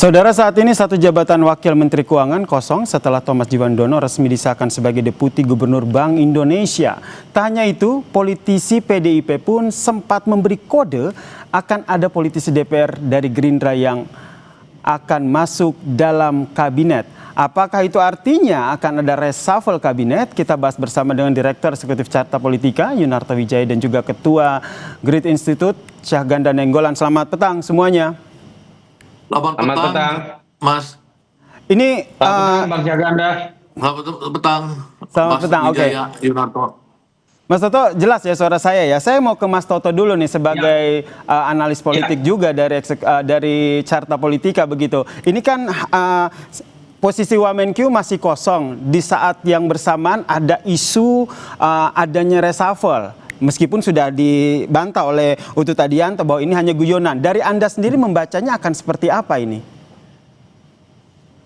Saudara, saat ini satu jabatan Wakil Menteri Keuangan kosong setelah Thomas Djiwandono resmi disahkan sebagai Deputi Gubernur Bank Indonesia. Tak hanya itu, politisi PDIP pun sempat memberi kode akan ada politisi DPR dari Gerindra yang akan masuk dalam kabinet. Apakah itu artinya akan ada reshuffle kabinet? Kita bahas bersama dengan Direktur Eksekutif Carta Politika Yunarto Wijaya dan juga Ketua Grid Institute Syahganda Nainggolan. Selamat petang semuanya. Selamat petang, Mas. Ini Bang Syahganda. Selamat petang. Selamat petang, oke. Yunarto. Mas Toto, jelas ya suara saya ya. Saya mau ke Mas Toto dulu nih sebagai analis politik juga dari Carta Politika begitu. Ini kan posisi Wamenkyu masih kosong di saat yang bersamaan ada isu adanya reshuffle. Meskipun sudah dibantah oleh Utut Adianto bahwa ini hanya guyonan. Dari Anda sendiri membacanya akan seperti apa ini?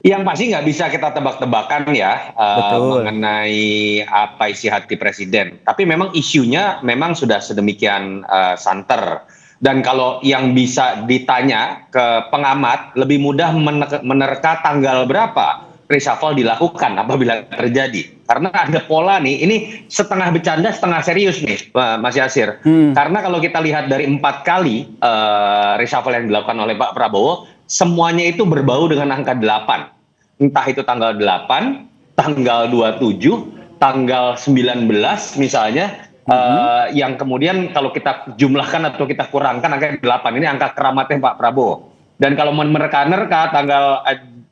Yang pasti nggak bisa kita tebak-tebakan ya mengenai apa isi hati Presiden. Tapi memang isunya memang sudah sedemikian santer. Dan kalau yang bisa ditanya ke pengamat, lebih mudah menerka tanggal berapa reshuffle dilakukan apabila terjadi. Karena ada pola nih, ini setengah bercanda, setengah serius nih, Mas Yasir. Karena kalau kita lihat dari 4 kali reshuffle yang dilakukan oleh Pak Prabowo, semuanya itu berbau dengan angka 8. Entah itu tanggal 8, tanggal 27, tanggal 19 misalnya, yang kemudian kalau kita jumlahkan atau kita kurangkan angka 8, ini angka keramatnya Pak Prabowo. Dan kalau menerka-nerka tanggal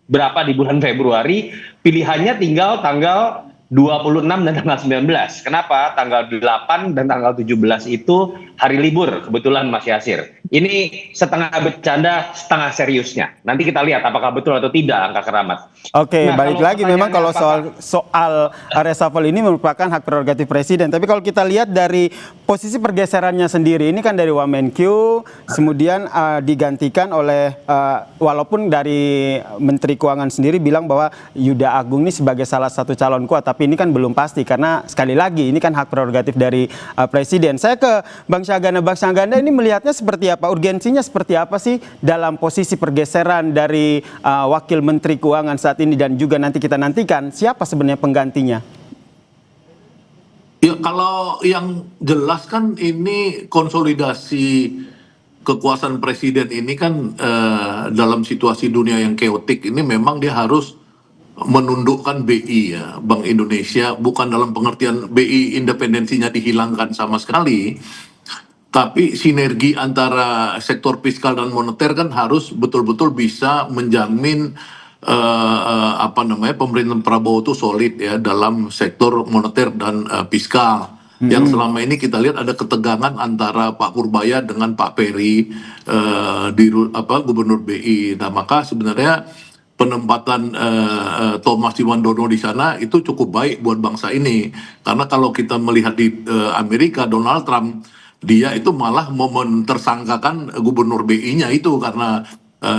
berapa di bulan Februari, pilihannya tinggal tanggal 26 dan tanggal 19. Kenapa? Tanggal 8 dan tanggal 17 itu hari libur, kebetulan Mas Yasir. Ini setengah bercanda, setengah seriusnya. Nanti kita lihat apakah betul atau tidak angka keramat. Oke, balik lagi memang kalau soal reshuffle ini merupakan hak prerogatif Presiden. Tapi kalau kita lihat dari posisi pergeserannya sendiri, ini kan dari Wamenkyu, kemudian digantikan oleh, walaupun dari Menteri Keuangan sendiri bilang bahwa Yuda Agung ini sebagai salah satu calon kuat, tapi ini kan belum pasti karena sekali lagi ini kan hak prerogatif dari Presiden. Saya ke Bang Syahganda. Bang Syahganda ini melihatnya seperti apa? Urgensinya seperti apa sih dalam posisi pergeseran dari Wakil Menteri Keuangan saat ini, dan juga nanti kita nantikan siapa sebenarnya penggantinya? Ya, kalau yang jelas kan ini konsolidasi kekuasaan Presiden ini kan dalam situasi dunia yang keotik ini memang dia harus menundukkan BI ya, Bank Indonesia, bukan dalam pengertian BI independensinya dihilangkan sama sekali, tapi sinergi antara sektor fiskal dan moneter kan harus betul-betul bisa menjamin pemerintahan Prabowo itu solid ya dalam sektor moneter dan fiskal. Yang selama ini kita lihat ada ketegangan antara Pak Purbaya dengan Pak Peri Gubernur BI. Nah, maka sebenarnya penempatan Thomas Djiwandono di sana itu cukup baik buat bangsa ini, karena kalau kita melihat di Amerika, Donald Trump dia itu malah mau mentersangkakan gubernur BI-nya itu karena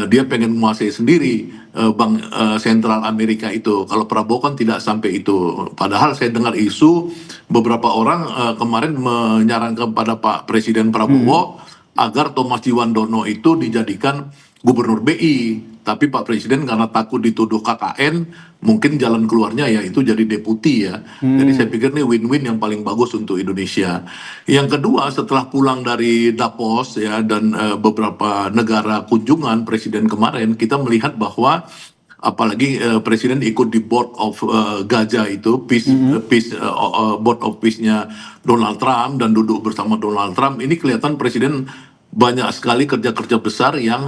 dia pengen menguasai sendiri bank sentral Amerika itu. Kalau Prabowo kan tidak sampai itu. Padahal saya dengar isu beberapa orang kemarin menyarankan kepada Pak Presiden Prabowo agar Thomas Djiwandono itu dijadikan gubernur BI, tapi Pak Presiden karena takut dituduh KKN, mungkin jalan keluarnya ya itu jadi deputi ya. Jadi saya pikir ini win-win yang paling bagus untuk Indonesia. Yang kedua, setelah pulang dari Davos ya dan beberapa negara kunjungan Presiden kemarin, kita melihat bahwa apalagi Presiden ikut di Board of Gaja itu, Board of Peace-nya Donald Trump, dan duduk bersama Donald Trump. Ini kelihatan Presiden banyak sekali kerja-kerja besar yang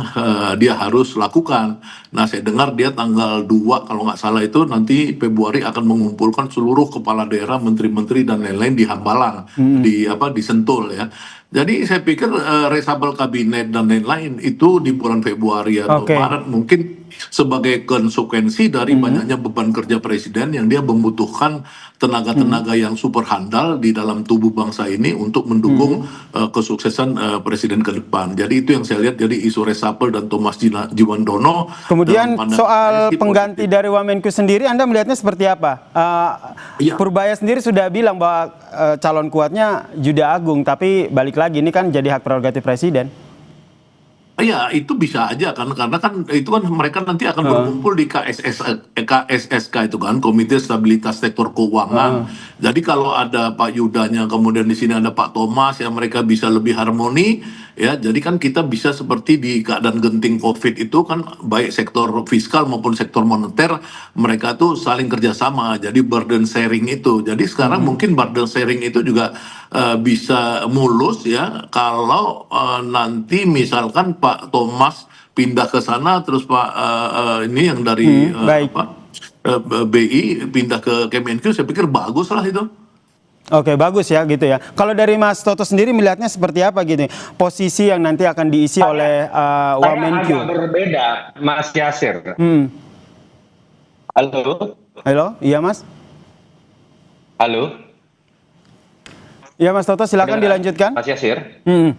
dia harus lakukan. Nah, saya dengar dia tanggal 2 kalau nggak salah itu nanti Februari akan mengumpulkan seluruh kepala daerah, menteri-menteri dan lain-lain di Hambalang, di Sentul ya. Jadi saya pikir reshuffle kabinet dan lain-lain itu di bulan Februari atau Maret mungkin sebagai konsekuensi dari banyaknya beban kerja Presiden yang dia membutuhkan tenaga-tenaga yang super handal di dalam tubuh bangsa ini untuk mendukung kesuksesan Presiden ke depan. Jadi itu yang saya lihat, jadi isu reshuffle dan Thomas Djiwandono. Kemudian soal pengganti dari Wamenkyu sendiri, Anda melihatnya seperti apa? Purbaya sendiri sudah bilang bahwa calon kuatnya Yuda Agung, tapi balik lagi ini kan jadi hak prerogatif Presiden. Iya, itu bisa aja kan, karena kan itu kan mereka nanti akan berkumpul di KSSK itu kan, Komite Stabilitas Sektor Keuangan. Jadi kalau ada Pak Yudanya, kemudian di sini ada Pak Thomas, ya mereka bisa lebih harmoni, ya. Jadi kan kita bisa seperti di keadaan genting COVID itu kan, baik sektor fiskal maupun sektor moneter, mereka tuh saling kerjasama. Jadi burden sharing itu. Jadi sekarang mungkin burden sharing itu juga bisa mulus ya kalau nanti misalkan Pak Thomas pindah ke sana, terus Pak ini yang dari Baik. BI pindah ke Kemenkyu, saya pikir bagus lah itu. Oke, bagus ya gitu ya. Kalau dari Mas Toto sendiri melihatnya seperti apa gitu? Posisi yang nanti akan diisi oleh Saya Wamenkyu. agak berbeda, Mas Yasir. Halo, Halo, iya Mas? halo. Iya Mas Toto, silakan Dengar, dilanjutkan. Mas Yasir. Hmm.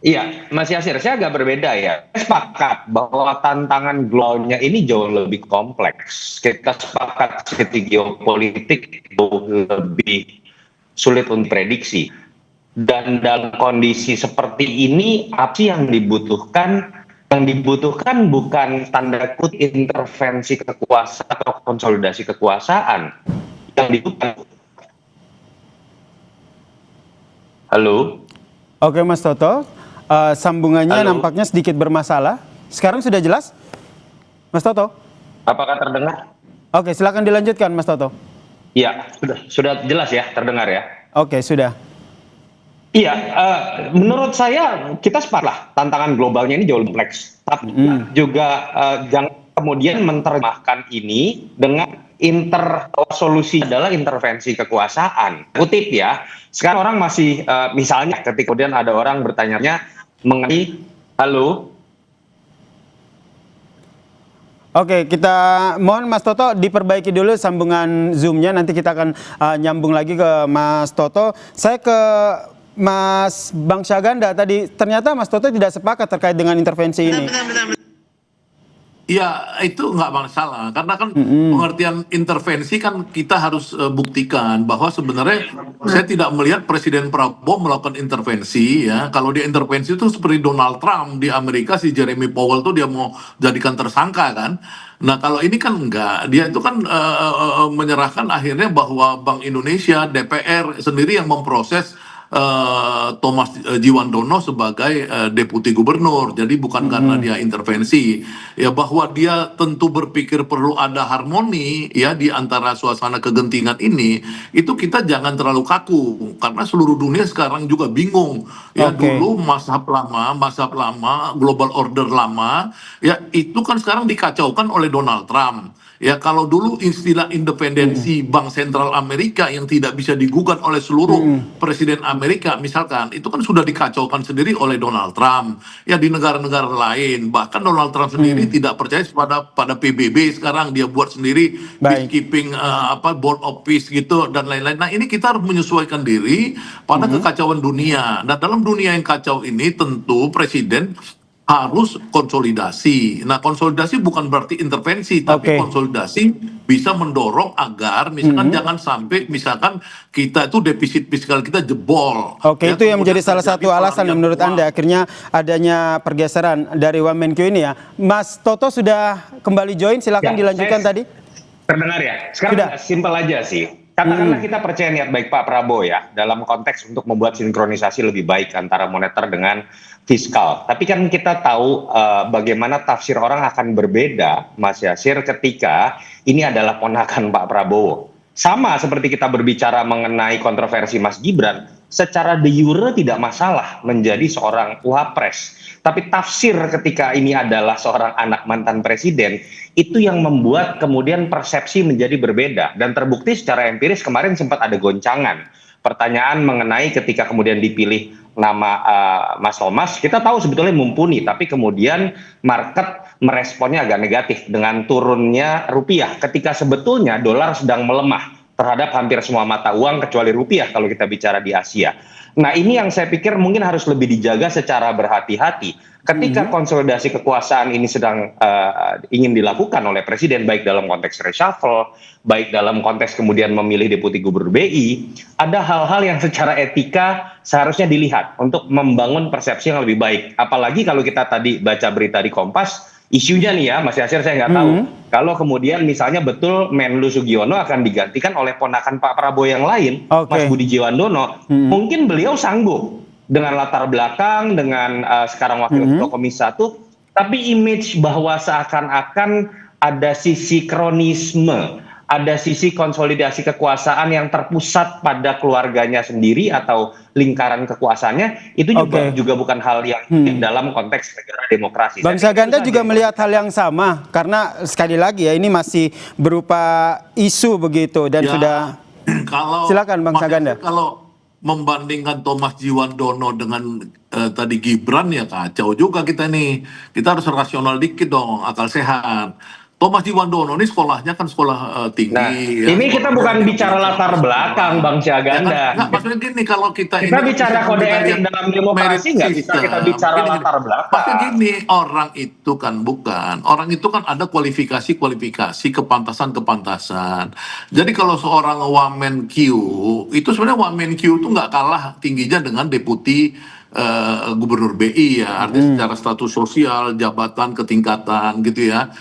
Iya, Mas Yasir, saya agak berbeda ya. Saya sepakat bahwa tantangan globalnya ini jauh lebih kompleks. Kita sepakat segi geopolitik jauh lebih sulit untuk prediksi. Dan dalam kondisi seperti ini, apa sih yang dibutuhkan? Yang dibutuhkan bukan tanda kutip intervensi kekuasaan atau konsolidasi kekuasaan. Yang dibutuhkan. Halo? Oke Mas Toto, sambungannya Halo? nampaknya sedikit bermasalah. Sekarang sudah jelas? Mas Toto? Apakah terdengar? Oke, silakan dilanjutkan Mas Toto. Iya, sudah jelas ya, terdengar ya. Oke, sudah. Iya, menurut saya kita sepakat lah tantangan globalnya ini jauh lebih kompleks. Tapi juga jangan kemudian menerjemahkan ini dengan solusi adalah intervensi kekuasaan. Kutip ya, sekarang orang masih misalnya ketika kemudian ada orang bertanya mengenai halo. Oke, kita mohon Mas Toto diperbaiki dulu sambungan Zoom-nya. Nanti kita akan nyambung lagi ke Mas Toto. Saya ke Mas Bang Syaganda tadi. Ternyata Mas Toto tidak sepakat terkait dengan intervensi ini. Ya itu nggak masalah, karena kan pengertian intervensi kan kita harus buktikan bahwa sebenarnya saya tidak melihat Presiden Prabowo melakukan intervensi ya. Kalau dia intervensi itu seperti Donald Trump di Amerika, si Jeremy Powell tuh dia mau jadikan tersangka kan. Nah kalau ini kan enggak, dia itu kan menyerahkan akhirnya bahwa Bank Indonesia, DPR sendiri yang memproses Thomas Jiwandono sebagai deputi gubernur. Jadi bukan karena dia intervensi, ya bahwa dia tentu berpikir perlu ada harmoni ya di antara suasana kegentingan ini. Itu kita jangan terlalu kaku karena seluruh dunia sekarang juga bingung. Ya dulu mazhab lama, global order lama, ya itu kan sekarang dikacaukan oleh Donald Trump. Ya kalau dulu istilah independensi Bank Sentral Amerika yang tidak bisa digugat oleh seluruh presiden Amerika misalkan, itu kan sudah dikacaukan sendiri oleh Donald Trump. Ya di negara-negara lain, bahkan Donald Trump sendiri tidak percaya pada PBB, sekarang dia buat sendiri peacekeeping board of peace gitu dan lain-lain. Nah ini kita harus menyesuaikan diri pada kekacauan dunia. Nah dalam dunia yang kacau ini tentu presiden harus konsolidasi. Nah, konsolidasi bukan berarti intervensi, tapi konsolidasi bisa mendorong agar misalkan jangan sampai misalkan kita itu defisit fiskal kita jebol. Oke, ya, itu yang menjadi salah satu alasan yang menurut Anda akhirnya adanya pergeseran dari Wamenkyu ini ya. Mas Toto sudah kembali join, silakan dilanjutkan tadi. Terdengar ya? Sekarang simpel aja sih. Katakanlah kita percaya niat baik Pak Prabowo ya dalam konteks untuk membuat sinkronisasi lebih baik antara moneter dengan fiskal. Tapi kan kita tahu bagaimana tafsir orang akan berbeda, Mas Yasir, ketika ini adalah ponakan Pak Prabowo. Sama seperti kita berbicara mengenai kontroversi Mas Gibran, secara de jure tidak masalah menjadi seorang wapres. Tapi tafsir ketika ini adalah seorang anak mantan presiden, itu yang membuat kemudian persepsi menjadi berbeda. Dan terbukti secara empiris kemarin sempat ada goncangan. Pertanyaan mengenai ketika kemudian dipilih nama Mas Thomas, kita tahu sebetulnya mumpuni, tapi kemudian market meresponnya agak negatif dengan turunnya rupiah ketika sebetulnya dolar sedang melemah. terhadap hampir semua mata uang kecuali rupiah kalau kita bicara di Asia. Nah, ini yang saya pikir mungkin harus lebih dijaga secara berhati-hati. Ketika konsolidasi kekuasaan ini sedang ingin dilakukan oleh presiden, baik dalam konteks reshuffle, baik dalam konteks kemudian memilih deputi gubernur BI, ada hal-hal yang secara etika seharusnya dilihat untuk membangun persepsi yang lebih baik. Apalagi kalau kita tadi baca berita di Kompas, isunya nih ya, Mas Yasir, saya nggak tahu. Kalau kemudian misalnya betul Menlu Sugiono akan digantikan oleh ponakan Pak Prabowo yang lain, Mas Budi Jiwandono, mungkin beliau sanggup dengan latar belakang, dengan sekarang Wakil Ketua Komisi 1, tapi image bahwa seakan-akan ada sisi kronisme, ada sisi konsolidasi kekuasaan yang terpusat pada keluarganya sendiri atau lingkaran kekuasaannya, itu juga bukan hal yang dalam konteks negara demokrasi. Bang Saganda juga melihat hal yang sama, karena sekali lagi ya ini masih berupa isu begitu dan sudah. Silakan Bang Saganda. Kalau membandingkan Thomas Jiwandono dengan tadi Gibran ya kacau juga kita nih. Kita harus rasional dikit dong, akal sehat. Thomas Jiwandono ini sekolahnya kan sekolah tinggi. Nah, ini kita bukan bicara latar belakang, Bang Syaganda. Ya, maksudnya gini, kalau kita bicara kode etik dalam demokrasi, nggak bisa kita bicara latar belakang. Maksudnya gini, orang itu kan ada kualifikasi kepantasan. Jadi kalau seorang Wamenq itu sebenarnya Wamenq itu nggak kalah tingginya dengan deputi gubernur BI ya, artinya secara status sosial, jabatan, ketingkatan gitu ya.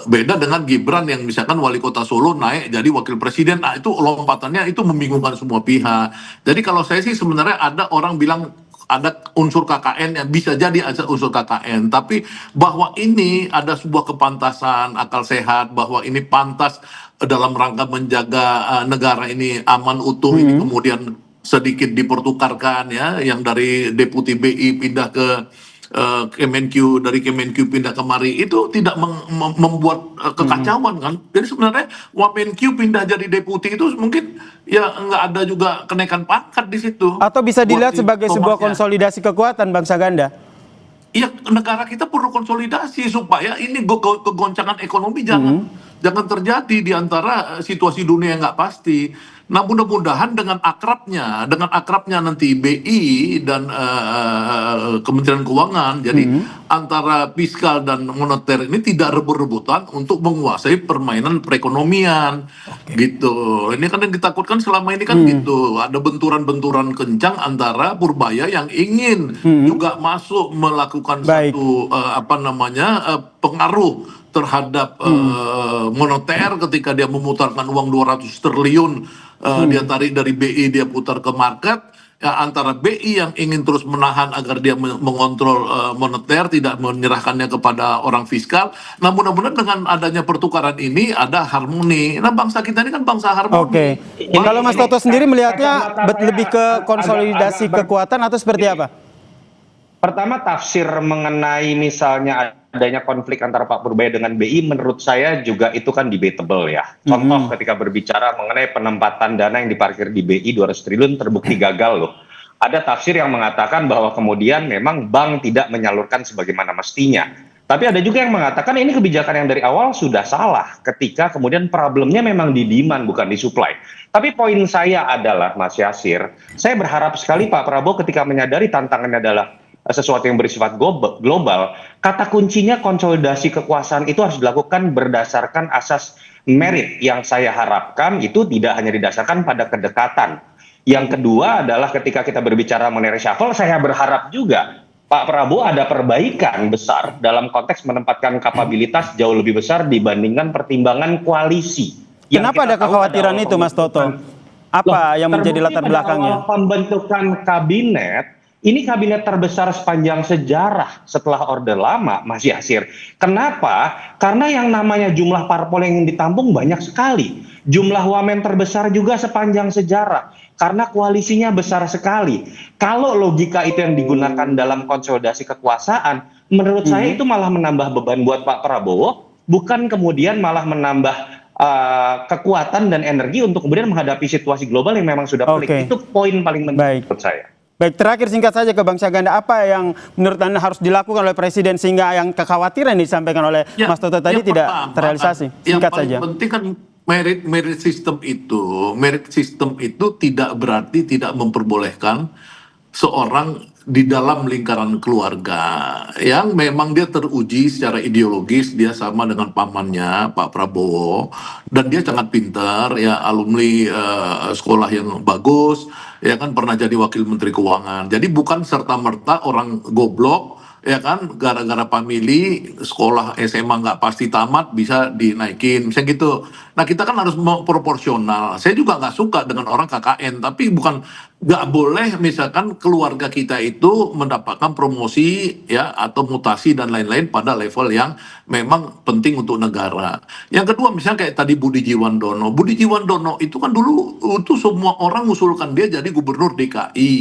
Beda dengan Gibran yang misalkan wali kota Solo naik jadi wakil presiden, nah itu lompatannya itu membingungkan semua pihak. Jadi kalau saya sih sebenarnya ada orang bilang ada unsur KKN, yang bisa jadi ada unsur KKN, tapi bahwa ini ada sebuah kepantasan, akal sehat, bahwa ini pantas dalam rangka menjaga negara ini aman utuh, ini kemudian sedikit dipertukarkan ya, yang dari deputi BI pindah ke Kemenq, dari Kemenq pindah kemari, itu tidak membuat kekacauan kan. Jadi sebenarnya Wamenq pindah jadi deputi itu mungkin ya nggak ada juga kenaikan pangkat di situ. Atau bisa dilihat sebagai sebuah konsolidasi kekuatan, Bang Saganda. Iya, negara kita perlu konsolidasi supaya ini kegoncangan ekonomi jangan terjadi di antara situasi dunia yang nggak pasti. Nah, mudah-mudahan dengan akrabnya nanti BI dan Kementerian Keuangan, jadi antara fiskal dan moneter ini tidak rebut-rebutan untuk menguasai permainan perekonomian, gitu. Ini kan yang ditakutkan selama ini kan gitu, ada benturan-benturan kencang antara Purbaya yang ingin juga masuk melakukan satu pengaruh terhadap moneter ketika dia memutarkan uang 200 triliun. Dia tarik dari BI, dia putar ke market ya, antara BI yang ingin terus menahan agar dia mengontrol moneter, tidak menyerahkannya kepada orang fiskal. Nah, mudah-mudahan dengan adanya pertukaran ini ada harmoni. Nah, bangsa kita ini kan bangsa harmoni. Kalau Mas Toto sendiri melihatnya lebih ke konsolidasi kekuatan atau seperti apa? Pertama, tafsir mengenai misalnya adanya konflik antara Pak Purbaya dengan BI, menurut saya juga itu kan debatable ya. Contoh ketika berbicara mengenai penempatan dana yang diparkir di BI 200 triliun terbukti gagal loh. Ada tafsir yang mengatakan bahwa kemudian memang bank tidak menyalurkan sebagaimana mestinya. Tapi ada juga yang mengatakan ini kebijakan yang dari awal sudah salah ketika kemudian problemnya memang di demand bukan di supply. Tapi poin saya adalah, Mas Yasir, saya berharap sekali Pak Prabowo ketika menyadari tantangannya adalah sesuatu yang bersifat global, kata kuncinya konsolidasi kekuasaan itu harus dilakukan berdasarkan asas merit yang saya harapkan itu tidak hanya didasarkan pada kedekatan. Yang kedua adalah ketika kita berbicara mengenai reshuffle, saya berharap juga Pak Prabowo ada perbaikan besar dalam konteks menempatkan kapabilitas jauh lebih besar dibandingkan pertimbangan koalisi. Kenapa ada kekhawatiran itu, Mas Toto? Apa yang menjadi latar belakangnya? Pembentukan kabinet, ini kabinet terbesar sepanjang sejarah setelah Orde Lama, Mas Yasir. Kenapa? Karena yang namanya jumlah parpol yang ditampung banyak sekali. Jumlah wamen terbesar juga sepanjang sejarah. Karena koalisinya besar sekali. Kalau logika itu yang digunakan dalam konsolidasi kekuasaan, menurut saya itu malah menambah beban buat Pak Prabowo, bukan kemudian malah menambah kekuatan dan energi untuk kemudian menghadapi situasi global yang memang sudah pelik. Itu poin paling penting menurut saya. Baik, terakhir singkat saja ke Bang Syaganda, apa yang menurut Anda harus dilakukan oleh Presiden sehingga yang kekhawatiran yang disampaikan oleh Mas Toto tadi tidak terrealisasi? Singkat saja. Yang paling penting kan merit system itu tidak berarti tidak memperbolehkan seorang di dalam lingkaran keluarga yang memang dia teruji secara ideologis, dia sama dengan pamannya Pak Prabowo dan dia sangat pintar ya, alumni sekolah yang bagus ya kan, pernah jadi wakil menteri keuangan. Jadi bukan serta merta orang goblok ya kan, gara-gara family sekolah SMA nggak pasti tamat bisa dinaikin misalnya gitu. Nah kita kan harus proporsional. Saya juga nggak suka dengan orang KKN, tapi bukan nggak boleh misalkan keluarga kita itu mendapatkan promosi ya atau mutasi dan lain-lain pada level yang memang penting untuk negara. Yang kedua misalnya kayak tadi Budi Jiwandono. Budi Jiwandono itu kan dulu itu semua orang usulkan dia jadi gubernur DKI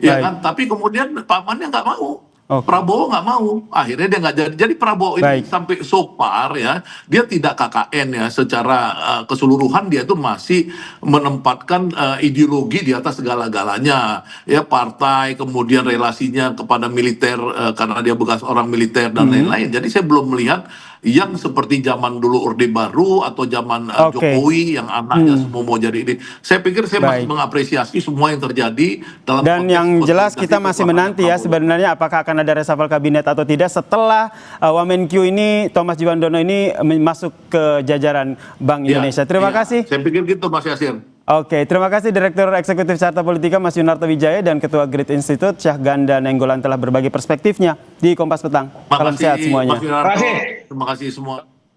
ya kan, tapi kemudian pamannya nggak mau. Prabowo nggak mau, akhirnya dia nggak jadi. Jadi Prabowo ini sampai so far ya, dia tidak KKN ya, secara keseluruhan dia itu masih menempatkan ideologi di atas segala-galanya ya, partai, kemudian relasinya kepada militer karena dia bekas orang militer dan lain-lain. Jadi saya belum melihat yang seperti zaman dulu Orde Baru atau zaman Jokowi yang anaknya semua mau jadi ini. Saya pikir saya masih mengapresiasi semua yang terjadi dalam. Dan yang jelas kita masih menanti ya sebenarnya apakah akan ada reshuffle kabinet atau tidak setelah Wamenkyu ini, Thomas Jiwandono ini masuk ke jajaran Bank Indonesia. Terima kasih. Saya pikir gitu Mas Yasir. Oke, terima kasih Direktur Eksekutif Carta Politika Mas Yunarto Wijaya dan Ketua Grid Institute Syahganda Nenggolan telah berbagi perspektifnya di Kompas Petang. Salam sehat semuanya. Terima kasih semua.